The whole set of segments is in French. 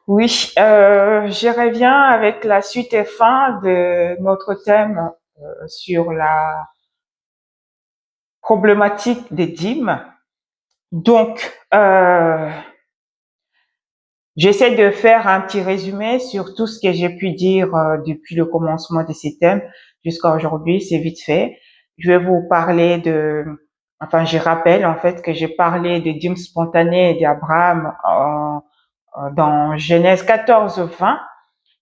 Oui, je reviens avec la suite et fin de notre thème sur la problématique des dîmes. Donc, j'essaie de faire un petit résumé sur tout ce que j'ai pu dire depuis le commencement de ces thèmes jusqu'à aujourd'hui. C'est vite fait. Je vais vous parler je rappelle en fait que j'ai parlé des dîmes spontanées d'Abraham dans Genèse 14, 20.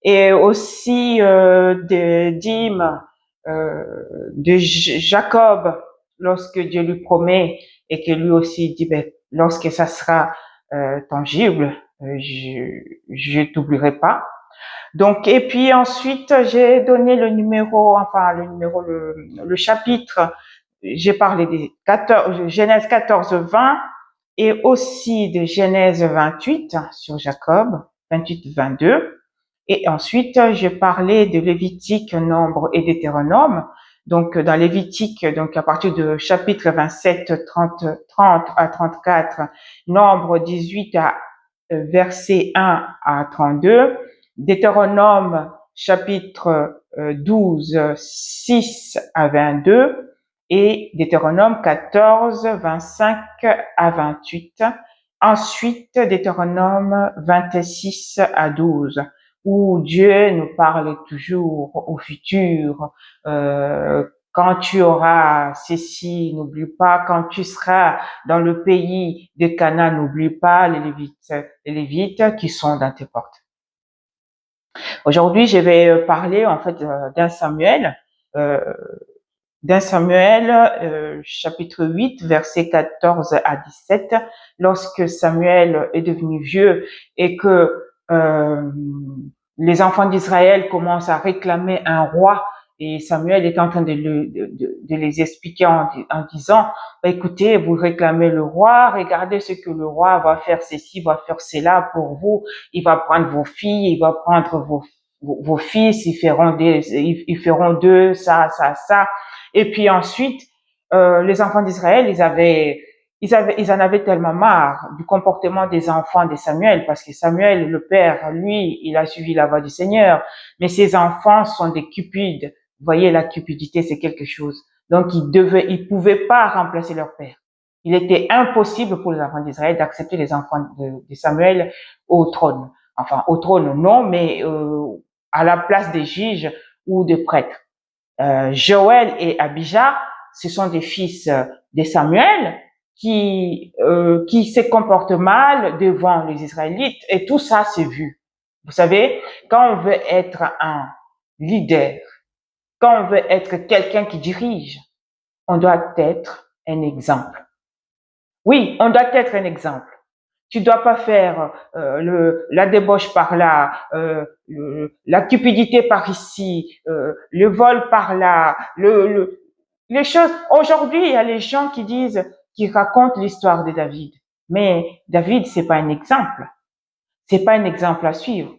Et aussi de dîmes de Jacob lorsque Dieu lui promet et que lui aussi dit ben, lorsque ça sera tangible, je t'oublierai pas. Donc et puis ensuite j'ai donné le chapitre. J'ai parlé des 14, Genèse 14, 20 et aussi de Genèse 28 sur Jacob 28, 22. Et ensuite, j'ai parlé de Lévitique, Nombre et Deutéronome. Donc, dans Lévitique, donc à partir de chapitre 27, 30 à 34, Nombre 18 à verset 1 à 32, Deutéronome chapitre 12, 6 à 22 et Deutéronome 14, 25 à 28. Ensuite, Deutéronome 26 à 12 où Dieu nous parle toujours au futur. Quand tu auras ceci, n'oublie pas. Quand tu seras dans le pays de Canaan, n'oublie pas les Lévites qui sont dans tes portes. Aujourd'hui, je vais parler en fait euh, d'un Samuel chapitre 8, versets 14 à 17. Lorsque Samuel est devenu vieux et que les enfants d'Israël commencent à réclamer un roi, et Samuel est en train de les expliquer en disant, écoutez, vous réclamez le roi, regardez ce que le roi va faire ceci, va faire cela pour vous, il va prendre vos filles, il va prendre vos fils, ils feront d'eux ça, ça, ça. Et puis ensuite, les enfants d'Israël, ils en avaient tellement marre du comportement des enfants de Samuel, parce que Samuel, le père, lui, il a suivi la voie du Seigneur, mais ses enfants sont des cupides. Vous voyez, la cupidité, c'est quelque chose. Donc, ils pouvaient pas remplacer leur père. Il était impossible pour les enfants d'Israël d'accepter les enfants de Samuel au trône. Enfin, au trône, non, mais à la place des juges ou des prêtres. Joël et Abijah, ce sont des fils de Samuel qui se comportent mal devant les Israélites, et tout ça c'est vu. Vous savez, quand on veut être un leader, quand on veut être quelqu'un qui dirige, on doit être un exemple. Oui, on doit être un exemple. Tu dois pas faire la débauche par là, la cupidité par ici, le vol par là, les choses. Aujourd'hui, il y a les gens qui racontent l'histoire de David, mais David, c'est pas un exemple. C'est pas un exemple à suivre.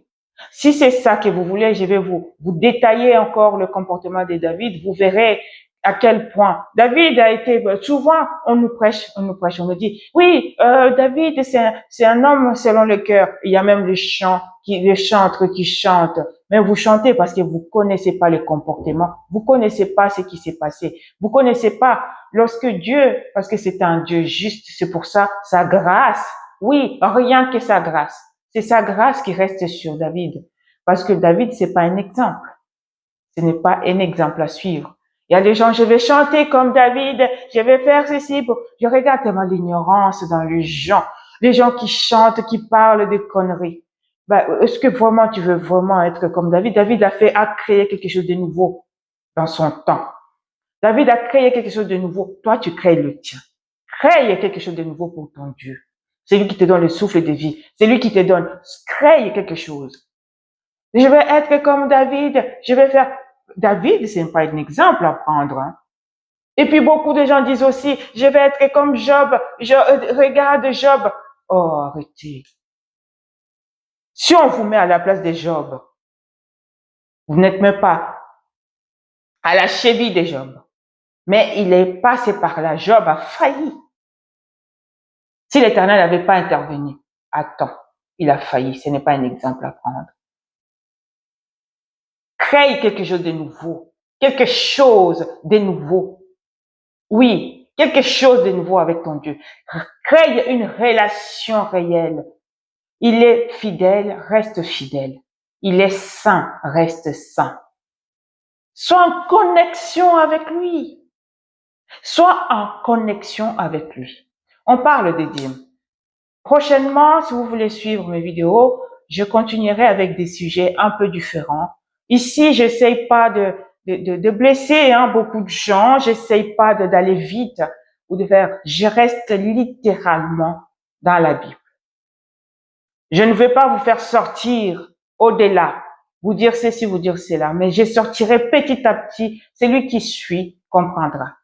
Si c'est ça que vous voulez, je vais vous détailler encore le comportement de David. Vous verrez à quel point David a été, souvent on nous prêche, on nous dit, oui, David c'est un homme selon le cœur. Il y a même les chantres qui chantent. Mais vous chantez parce que vous connaissez pas le comportement, vous connaissez pas ce qui s'est passé, vous connaissez pas lorsque Dieu, parce que c'est un Dieu juste, c'est pour ça sa grâce. Oui, rien que sa grâce. C'est sa grâce qui reste sur David. Parce que David, c'est pas un exemple. Ce n'est pas un exemple à suivre. Il y a des gens, je vais chanter comme David, je vais faire ceci. Je regarde tellement l'ignorance dans les gens qui chantent, qui parlent de conneries. Est-ce que vraiment tu veux vraiment être comme David? David a créé quelque chose de nouveau dans son temps. David a créé quelque chose de nouveau. Toi, tu crées le tien. Crée quelque chose de nouveau pour ton Dieu. C'est lui qui te donne le souffle de vie. C'est lui qui te donne. Crée quelque chose. Je vais être comme David. Je vais faire. David, c'est pas un exemple à prendre. Hein. Et puis beaucoup de gens disent aussi, je vais être comme Job. Regarde Job. Oh, arrêtez. Si on vous met à la place de Job, vous n'êtes même pas à la cheville de Job. Mais il est passé par là. Job a failli. Si l'Éternel n'avait pas intervenu, attends. il a failli. Ce n'est pas un exemple à prendre. Crée quelque chose de nouveau. Quelque chose de nouveau. Oui, quelque chose de nouveau avec ton Dieu. Crée une relation réelle. Il est fidèle, reste fidèle. Il est saint, reste saint. Sois en connexion avec lui. Sois en connexion avec lui. On parle des dîmes. Prochainement, si vous voulez suivre mes vidéos, je continuerai avec des sujets un peu différents. Ici, j'essaye pas de blesser beaucoup de gens, j'essaye pas d'aller vite ou de faire, je reste littéralement dans la Bible. Je ne vais pas vous faire sortir au-delà, vous dire ceci, vous dire cela, mais je sortirai petit à petit, celui qui suit comprendra.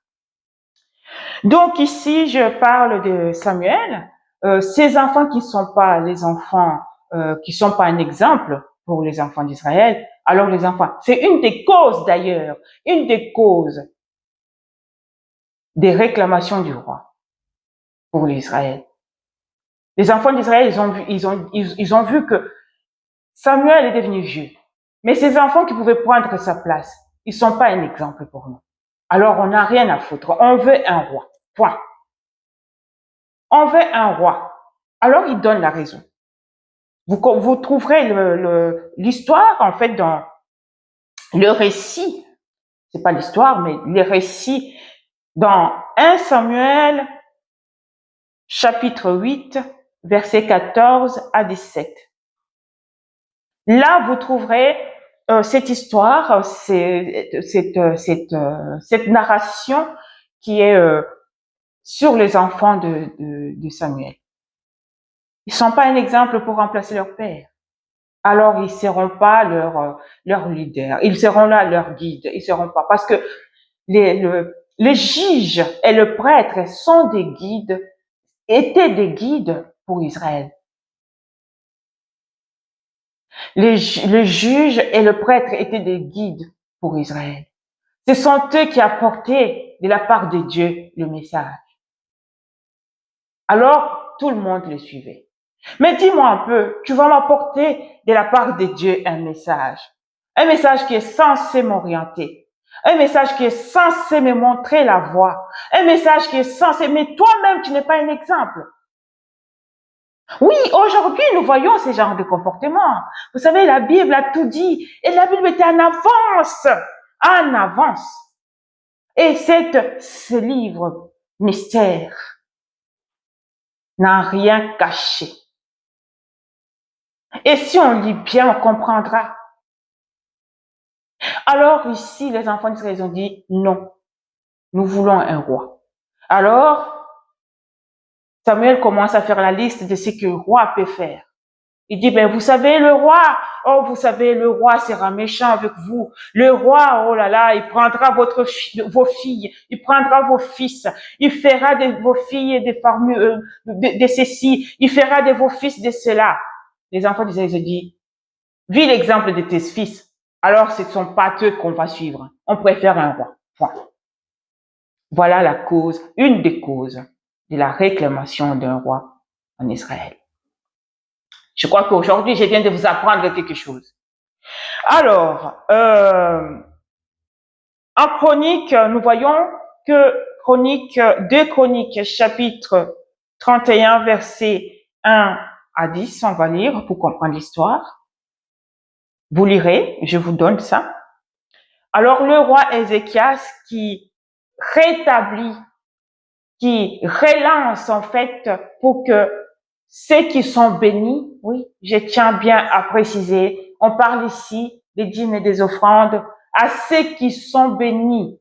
Donc ici, je parle de Samuel, ces enfants qui sont pas les enfants, qui sont pas un exemple pour les enfants d'Israël. Alors les enfants, c'est une des causes d'ailleurs, une des causes des réclamations du roi pour l'Israël. Les enfants d'Israël, ils ont vu que Samuel est devenu vieux. Mais ces enfants qui pouvaient prendre sa place, ils sont pas un exemple pour nous. Alors on n'a rien à foutre. On veut un roi. Point. On veut un roi. Alors il donne la raison. Vous trouverez l'histoire en fait dans le récit. C'est pas l'histoire, mais les récits dans 1 Samuel chapitre 8, versets 14 à 17. Là, vous trouverez cette histoire, cette narration qui est sur les enfants de Samuel. Ils sont pas un exemple pour remplacer leur père. Alors, ils seront pas leur leader. Ils seront là leur guide. Ils seront pas parce que les juges et le prêtre sont des guides, étaient des guides pour Israël. Le juge et le prêtre étaient des guides pour Israël. Ce sont eux qui apportaient de la part de Dieu le message. Alors, tout le monde les suivait. Mais dis-moi un peu, tu vas m'apporter de la part de Dieu un message qui est censé m'orienter, un message qui est censé me montrer la voie, un message qui est censé, mais toi-même, tu n'es pas un exemple. Oui, aujourd'hui, nous voyons ce genre de comportement. Vous savez, la Bible a tout dit et la Bible était en avance, en avance. Et ce livre mystère n'a rien caché. Et si on lit bien, on comprendra. Alors ici, les enfants d'Israël ont dit non, nous voulons un roi. Alors, Samuel commence à faire la liste de ce que le roi peut faire. Il dit, ben, vous savez, le roi, oh, vous savez, le roi sera méchant avec vous. Le roi, oh là là, il prendra vos filles, il prendra vos fils, il fera de vos filles de ceci, il fera de vos fils de cela. Les enfants d'Israël ont dit, vu l'exemple de tes fils, alors ce ne sont pas eux qu'on va suivre. On préfère un roi. Point. Voilà la cause, une des causes de la réclamation d'un roi en Israël. Je crois qu'aujourd'hui, je viens de vous apprendre quelque chose. Alors, en chronique, nous voyons que deux chroniques, chapitre 31, versets 1 à 10, on va lire pour comprendre l'histoire. Vous lirez, je vous donne ça. Alors, le roi Ézéchias qui rétablit, qui relance en fait pour que ceux qui sont bénis, oui, je tiens bien à préciser, on parle ici des dîmes et des offrandes à ceux qui sont bénis.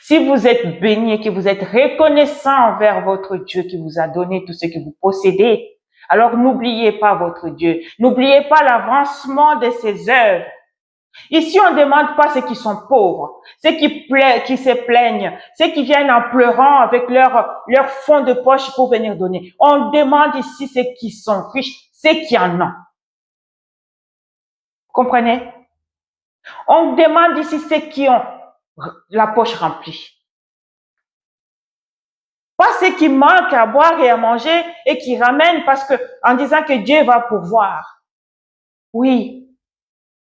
Si vous êtes bénis et que vous êtes reconnaissant envers votre Dieu qui vous a donné tout ce que vous possédez, alors n'oubliez pas votre Dieu, n'oubliez pas l'avancement de ses œuvres. Ici, on ne demande pas ceux qui sont pauvres, ceux qui se plaignent, ceux qui viennent en pleurant avec leur fond de poche pour venir donner. On demande ici ceux qui sont riches, ceux qui en ont. Comprenez? On demande ici ceux qui ont la poche remplie. Pas ceux qui manquent à boire et à manger et qui ramènent parce que, en disant que Dieu va pourvoir. Oui,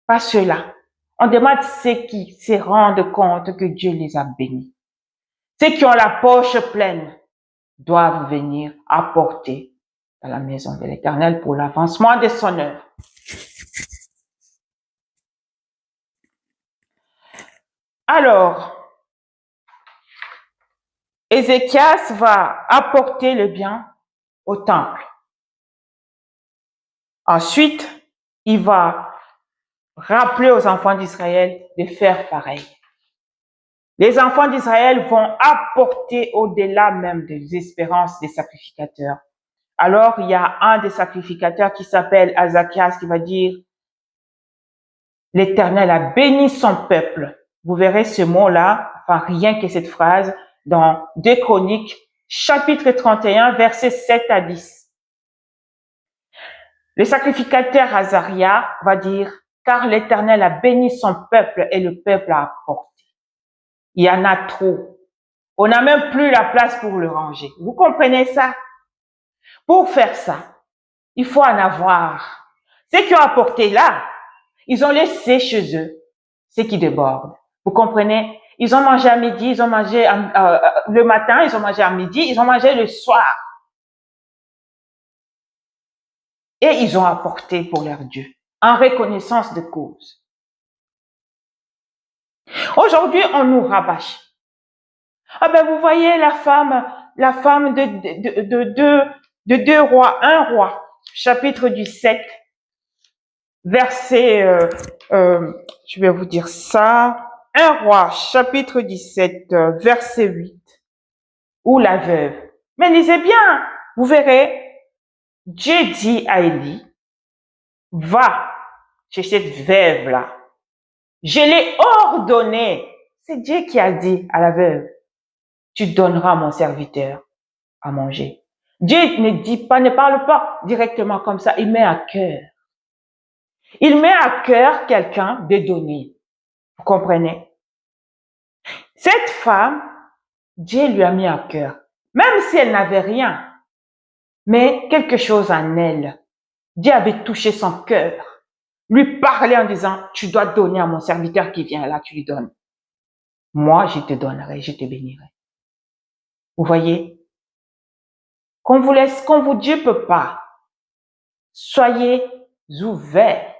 pas ceux-là. On demande ceux qui se rendent compte que Dieu les a bénis. Ceux qui ont la poche pleine doivent venir apporter à la maison de l'Éternel pour l'avancement de son œuvre. Alors, Ézéchias va apporter le bien au temple. Ensuite, il va rappeler aux enfants d'Israël de faire pareil. Les enfants d'Israël vont apporter au-delà même des espérances des sacrificateurs. Alors, il y a un des sacrificateurs qui s'appelle Azakias qui va dire « L'Éternel a béni son peuple ». Vous verrez ce mot-là, enfin rien que cette phrase, dans 2 Chroniques, chapitre 31, versets 7 à 10. Le sacrificateur Azaria va dire « Car l'Éternel a béni son peuple et le peuple a apporté ». Il y en a trop. On n'a même plus la place pour le ranger. Vous comprenez ça? Pour faire ça, il faut en avoir. Ceux qui ont apporté là, ils ont laissé chez eux ce qui déborde. Vous comprenez? Ils ont mangé à midi, ils ont mangé le matin, ils ont mangé à midi, ils ont mangé le soir. Et ils ont apporté pour leur Dieu, en reconnaissance de cause. Aujourd'hui, on nous rabâche. Ah ben, vous voyez la femme de 2 rois, 1 roi, chapitre 17, verset, je vais vous dire ça, 1 roi, chapitre 17, verset 8, ou la veuve. Mais lisez bien, vous verrez, Dieu dit à Élie, va chez cette veuve-là. Je l'ai ordonné. C'est Dieu qui a dit à la veuve, tu donneras à mon serviteur à manger. Dieu ne dit pas, ne parle pas directement comme ça, il met à cœur. Il met à cœur quelqu'un de donner. Vous comprenez? Cette femme, Dieu lui a mis à cœur. Même si elle n'avait rien, mais quelque chose en elle. Dieu avait touché son cœur. Lui parlait en disant, tu dois donner à mon serviteur qui vient là, tu lui donnes. Moi, je te donnerai, je te bénirai. Vous voyez? Qu'on vous laisse, qu'on vous dit peut pas. Soyez ouverts.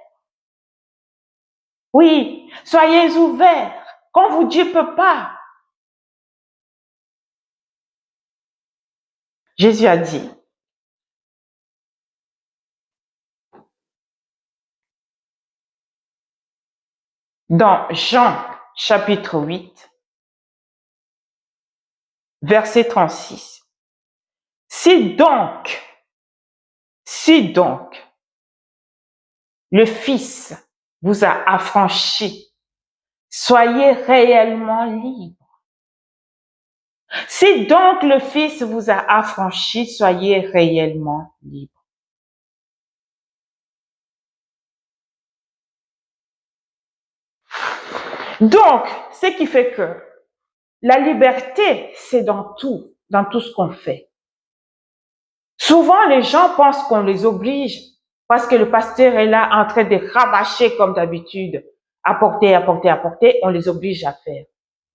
Oui, soyez ouverts. Qu'on vous dit peut pas. Jésus a dit, dans Jean chapitre 8, verset 36, si donc, le Fils vous a affranchi, soyez réellement libre. Si donc le Fils vous a affranchi, soyez réellement libre. Donc, ce qui fait que la liberté, c'est dans tout ce qu'on fait. Souvent, les gens pensent qu'on les oblige parce que le pasteur est là en train de rabâcher comme d'habitude, apporter, on les oblige à faire.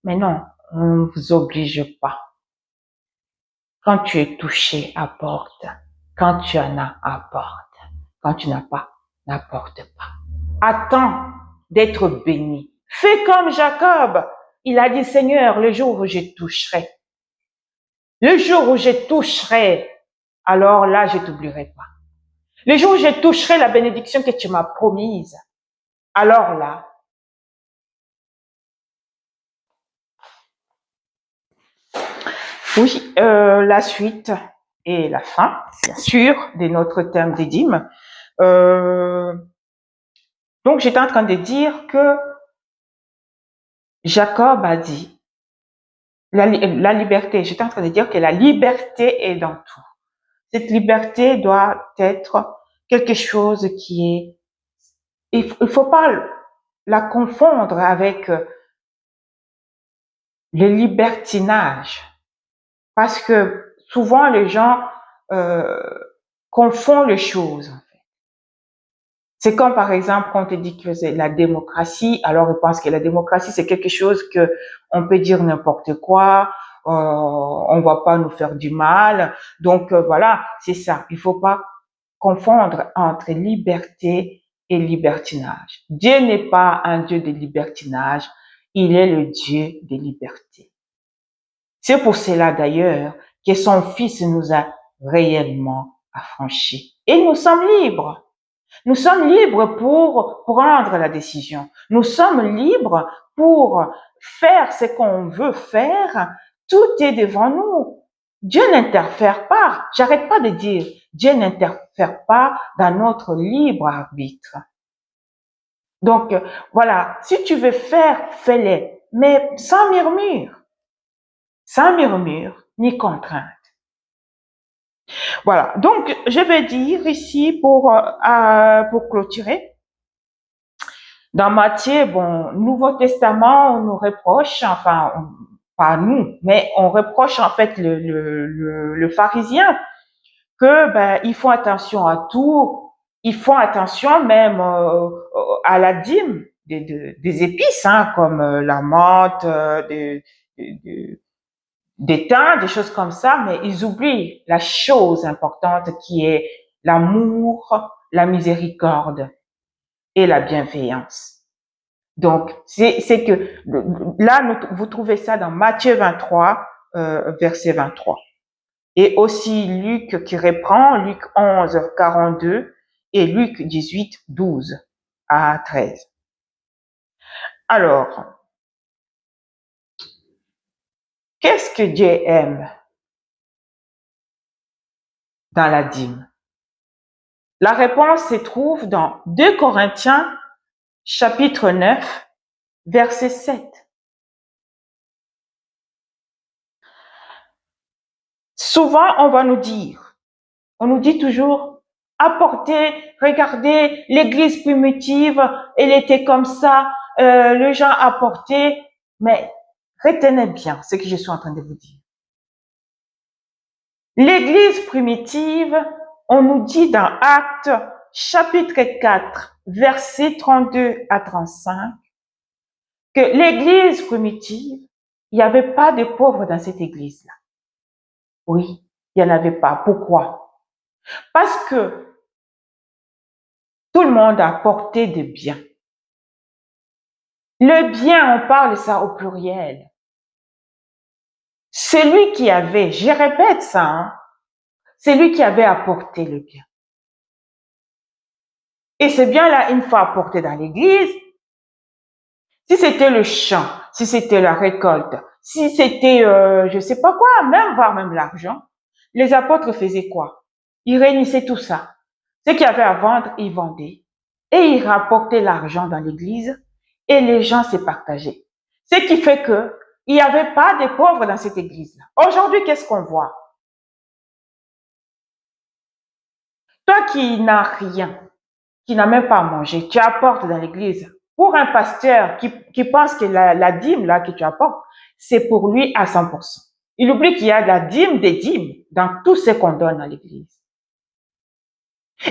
Mais non, on ne vous oblige pas. Quand tu es touché, apporte. Quand tu en as, apporte. Quand tu n'as pas, n'apporte pas. Attends d'être béni. Fais comme Jacob. Il a dit, Seigneur, le jour où je toucherai, alors là, je t'oublierai pas. Le jour où je toucherai la bénédiction que tu m'as promise, alors là, oui, la suite et la fin, bien sûr, de notre thème des dîmes. Donc, j'étais en train de dire que Jacob a dit, la liberté, j'étais en train de dire que la liberté est dans tout. Cette liberté doit être quelque chose qui est, il faut pas la confondre avec le libertinage. Parce que souvent les gens confondent les choses. C'est comme par exemple quand on te dit que c'est la démocratie, alors on pense que la démocratie c'est quelque chose que on peut dire n'importe quoi, on va pas nous faire du mal. Donc voilà, c'est ça. Il faut pas confondre entre liberté et libertinage. Dieu n'est pas un Dieu de libertinage, il est le Dieu des libertés. C'est pour cela d'ailleurs que son Fils nous a réellement affranchis. Et nous sommes libres. Nous sommes libres pour prendre la décision. Nous sommes libres pour faire ce qu'on veut faire. Tout est devant nous. Dieu n'interfère pas. J'arrête pas de dire, Dieu n'interfère pas dans notre libre arbitre. Donc, voilà, si tu veux faire, fais-les, mais sans murmure, ni contrainte. Voilà, donc je vais dire ici pour clôturer, dans Matthieu, bon, Nouveau Testament, on nous reproche, enfin, pas nous, mais on reproche en fait le pharisien que ils font attention à tout, ils font attention même à la dîme des épices, hein, comme la menthe, des thym, des choses comme ça, mais ils oublient la chose importante qui est l'amour, la miséricorde et la bienveillance. Donc, c'est que là, vous trouvez ça dans Matthieu 23, verset 23. Et aussi Luc qui reprend, Luc 11, 42 et Luc 18, 12 à 13. Alors, qu'est-ce que Dieu aime dans la dîme? La réponse se trouve dans 2 Corinthiens, chapitre 9, verset 7. Souvent, on nous dit toujours, apportez, regardez, l'église primitive, elle était comme ça, les gens apportaient, mais retenez bien ce que je suis en train de vous dire. L'église primitive, on nous dit dans Actes, chapitre 4, versets 32 à 35, que l'église primitive, il n'y avait pas de pauvres dans cette église-là. Oui, il n'y en avait pas. Pourquoi? Parce que tout le monde a apporté des biens. Le bien, on parle ça au pluriel. Celui qui avait, je répète ça, hein, celui qui avait apporté le bien. Et ce bien-là, une fois apporté dans l'église, si c'était le champ, si c'était la récolte, si c'était, je sais pas quoi, même voire même l'argent, les apôtres faisaient quoi? Ils réunissaient tout ça. Ce qu'il y avait à vendre, ils vendaient. Et ils rapportaient l'argent dans l'église et les gens se partageaient. Ce qui fait que il n'y avait pas de pauvres dans cette église-là. Aujourd'hui, qu'est-ce qu'on voit? Toi qui n'as rien, qui n'as même pas à manger, tu apportes dans l'église. Pour un pasteur qui pense que la dîme là que tu apportes, c'est pour lui à 100%. Il oublie qu'il y a de la dîme des dîmes dans tout ce qu'on donne à l'église.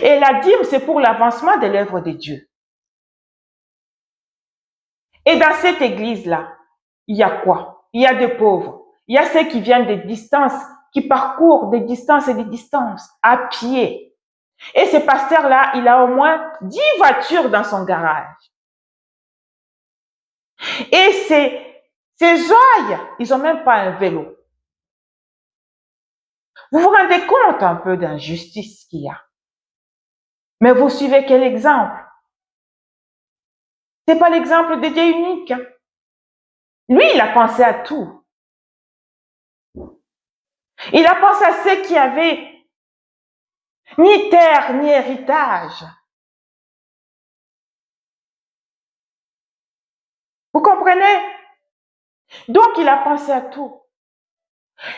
Et la dîme, c'est pour l'avancement de l'œuvre de Dieu. Et dans cette église-là, il y a quoi? Il y a des pauvres. Il y a ceux qui viennent des distances, qui parcourent des distances et des distances à pied. Et ce pasteur-là, il a au moins 10 voitures dans son garage. Et ces oeils, ils ont même pas un vélo. Vous vous rendez compte un peu d'injustice qu'il y a. Mais vous suivez quel exemple? C'est pas l'exemple de Dieu unique. Lui, il a pensé à tout. Il a pensé à ceux qui avaient ni terre, ni héritage. Vous comprenez? Donc, il a pensé à tout.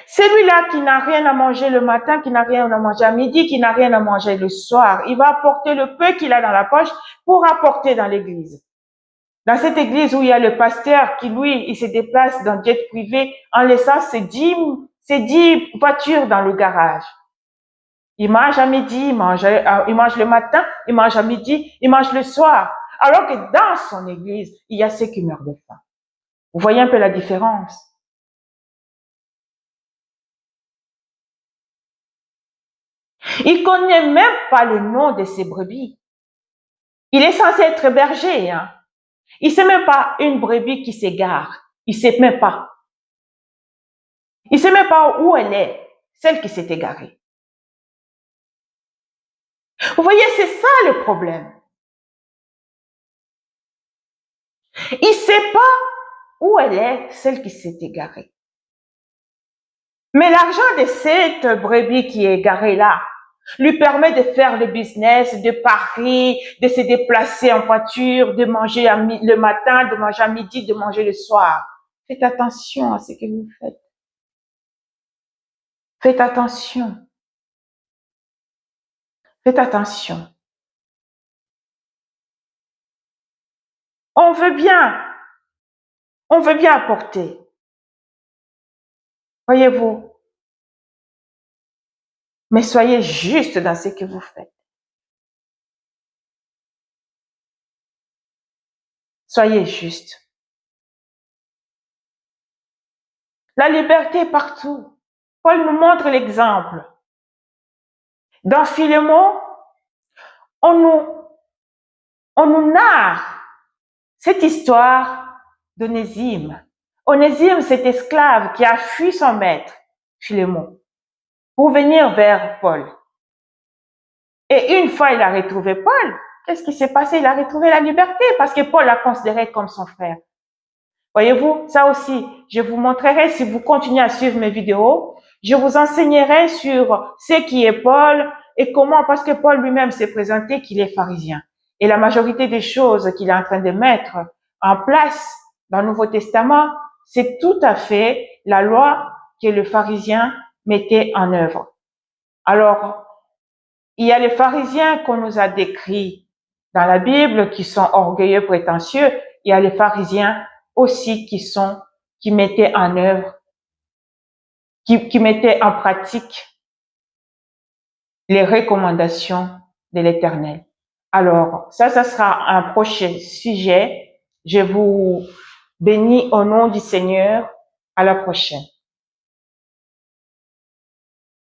Celui-là qui n'a rien à manger le matin, qui n'a rien à manger à midi, qui n'a rien à manger le soir, il va apporter le peu qu'il a dans la poche pour apporter dans l'église. Dans cette église où il y a le pasteur qui, lui, il se déplace dans jet privé en laissant ses dîmes, c'est 10 voitures dans le garage. Il mange à midi, il mange le matin, il mange à midi, il mange le soir. Alors que dans son église, il y a ceux qui meurent de faim. Vous voyez un peu la différence? Il connaît même pas le nom de ses brebis. Il est censé être berger, hein. Il sait même pas une brebis qui s'égare. Il sait même pas. Il sait même pas où elle est, celle qui s'est égarée. Vous voyez, c'est ça le problème. Il sait pas où elle est, celle qui s'est égarée. Mais l'argent de cette brebis qui est égarée là lui permet de faire le business, de parier, de se déplacer en voiture, de manger le matin, de manger à midi, de manger le soir. Faites attention à ce que vous faites. Faites attention. Faites attention. On veut bien apporter. Voyez-vous, mais soyez juste dans ce que vous faites. Soyez juste. La liberté est partout. Paul nous montre l'exemple. Dans Philémon, on nous narre cette histoire d'Onésime. Onésime, cet esclave qui a fui son maître, Philémon, pour venir vers Paul. Et une fois il a retrouvé Paul, qu'est-ce qui s'est passé? Il a retrouvé la liberté parce que Paul l'a considéré comme son frère. Voyez-vous, ça aussi, je vous montrerai si vous continuez à suivre mes vidéos. Je vous enseignerai sur ce qui est Paul et comment, parce que Paul lui-même s'est présenté qu'il est pharisien. Et la majorité des choses qu'il est en train de mettre en place dans le Nouveau Testament, c'est tout à fait la loi que le pharisien mettait en œuvre. Alors, il y a les pharisiens qu'on nous a décrits dans la Bible qui sont orgueilleux, prétentieux. Il y a les pharisiens aussi qui mettaient en œuvre, qui mettaient en pratique les recommandations de l'Éternel. Alors, ça sera un prochain sujet. Je vous bénis au nom du Seigneur. À la prochaine.